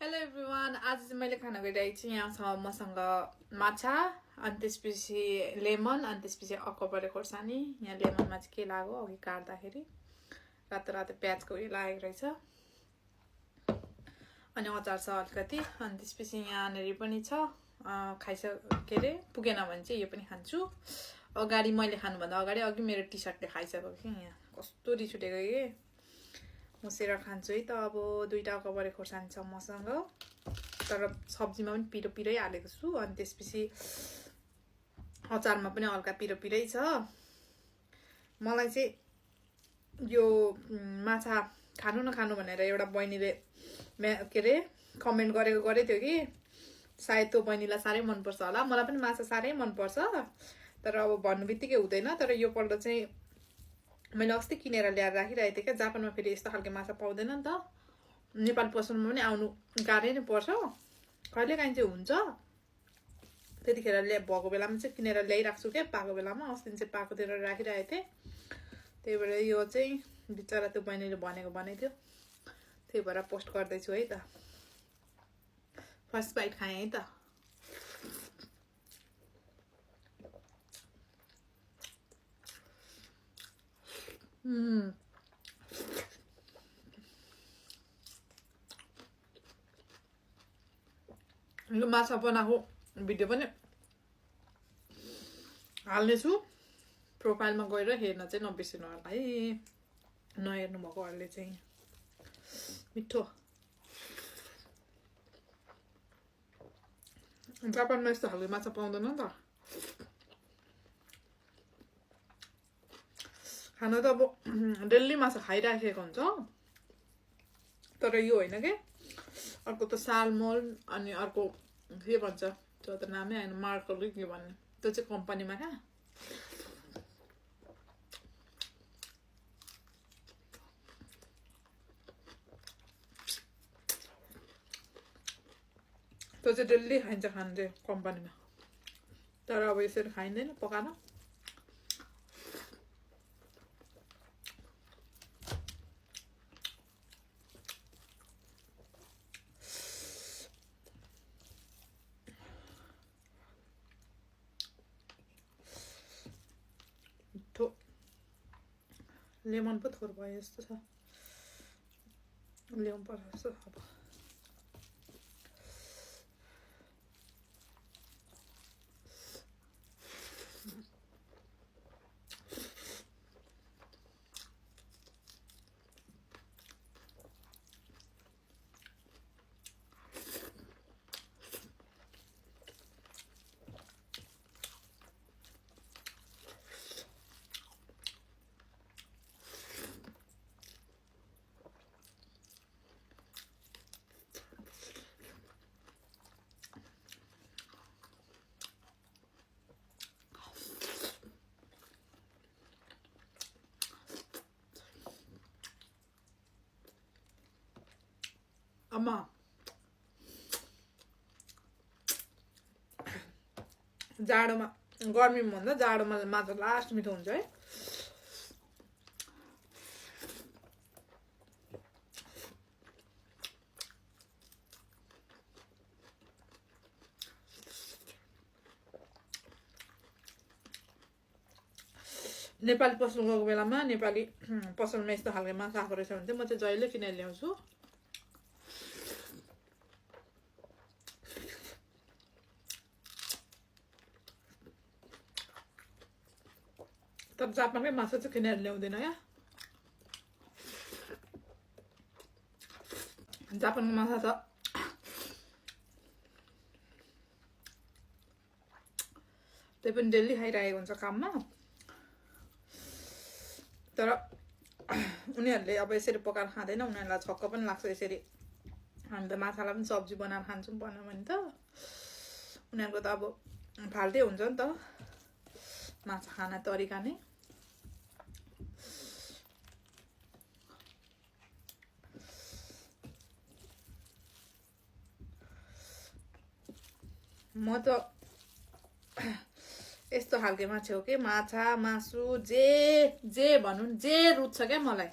Hello everyone, आज चाहिँ मैले खाना गइरहेको छु। यहाँ छ मसँग माछा, अनि त्यसपछि लेमन, अनि त्यसपछि अक्कबरे खोर्सानी। यहाँ लेमनमा चाहिँ के लाग्यो अघि काट्दाखेरि रातो रातो प्याजको उयो लागेको रहेछ, अनि अचार छ अलिकति। अनि त्यसपछि यहाँनिर पनि छ के अरे पुगेन भने चाहिँ यो पनि खान्छु। अगाडि मैले खानुभन्दा अगाडि अघि मेरो टी सर्टले खाइसक्यो कि यहाँ कस्तो रिस उठेको कि मुसेर खान्छु है त। अब दुईटा अक्कबरे खोर्सानी छ मसँग, तर सब्जीमा पनि पिरो पिरै हालेको छु। अनि त्यसपछि अचारमा पनि हल्का पिरो पिरै छ। मलाई चाहिँ यो माछा खानु नखानु भनेर एउटा बहिनीले के अरे कमेन्ट गरेको थियो कि सायद त्यो बहिनीलाई साह्रै मनपर्छ होला। मलाई पनि माछा साह्रै मनपर्छ, तर अब भन्नु बित्तिकै हुँदैन। तर योपल्ट चाहिँ मैले अस्ति किनेर ल्याएर राखिरहेको थिएँ क्या। जापानमा फेरि यस्तो खालको माछा पाउँदैन नि त। नेपाल पसलमा पनि आउनु गाह्रै नै पर्छ, कहिलेकाहीँ चाहिँ हुन्छ। त्यतिखेर भएको बेलामा चाहिँ किनेर ल्याइराख्छु क्या, पाएको बेलामा। अस्ति चाहिँ पाएकोतिर राखिरहेको थिएँ, त्यही भएर यो चाहिँ बिचरा त्यो बहिनीले भनेको थियो, त्यही भएर पोस्ट गर्दैछु है त। फर्स्ट बाइट खाएँ है त। यो माछा बनाएको भिडियो पनि हाल्नेछु, प्रोफाइलमा गएर हेर्न चाहिँ नबिर्सिनु होला है, नहेर्नु भएकोहरूले चाहिँ। मिठो, जापानमा यस्तो खालको माछा पाउँदैन नि त। खाना त अब डेली माछा खाइराखेको हुन्छ, तर यो होइन के। अर्को त सालमोन, अनि अर्को के भन्छ त्यो त नामै आएन, मार्कल के भन्ने, त्यो चाहिँ कम्पनीमा क्या। त्यो चाहिँ डेली खाइन्छ खानु चाहिँ कम्पनीमा, तर अब यसरी खाइँदैन पकाएर। लेमन पो थोर भयो जस्तो छ, ल्याउनु पर्छ जस्तो। अब अम्मा जाडोमा, गर्मीमा भन्दा जाडोमा माछा लास्ट मिठो हुन्छ है। नेपाली पसल गएको बेलामा नेपाली पसलमा यस्तो खालको माछा आएको रहेछ भने चाहिँ म चाहिँ जहिले किनेर ल्याउँछु। तर जापानकै माछा चाहिँ किनेर ल्याउँदैन क्या। जापानको माछा त त्यही पनि डेली खाइरहेको हुन्छ काममा, तर उनीहरूले अब यसरी पकाएर खाँदैन। उनीहरूलाई छक्क पनि लाग्छ यसरी। हामी त माछालाई पनि सब्जी बनाएर खान्छौँ भन्यो भने त उनीहरूको त अब फाल्टै हुन्छ नि त माछा खाना तरिका नै। म त यस्तो खालको मान्छे हो कि माछा मासु जे भनौँ जे रुच्छ क्या मलाई।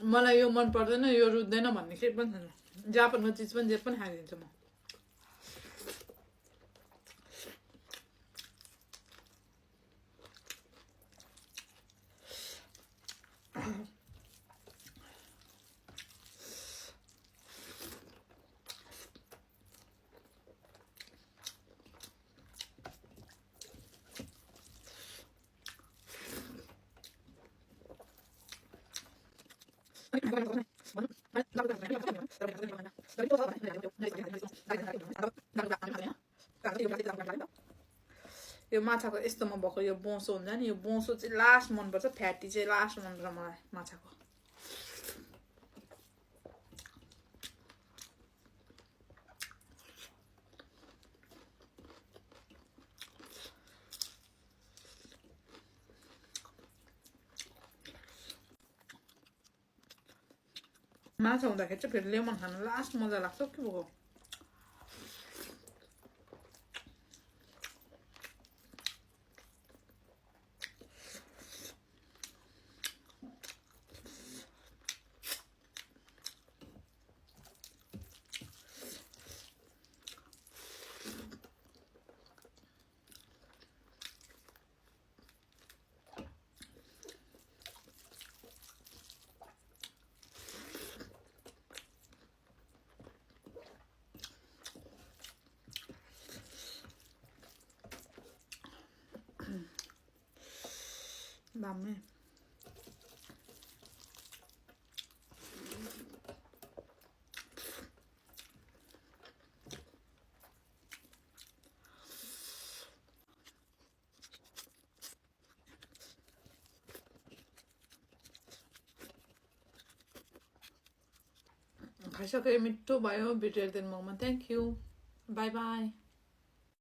मलाई यो मन पर्दैन यो रुच्दैन भन्ने केही पनि छैन जापानको चिज पनि जे पनि खाइदिन्छु म यो माछाको यस्तोमा भएको यो बोसो हुन्छ नि यो बोसो चाहिँ लास्ट मनपर्छ फ्याटी चाहिँ लास्ट मनपर्छ मलाई माछाको माछा हुँदाखेरि चाहिँ फेरि लेमन खानु लास्ट मजा लाग्छ के भएको दामी खाइसक्यो मिठो भयो भिडियो हेरिदिनु भएकोमा थ्याङ्क यू बाई बाई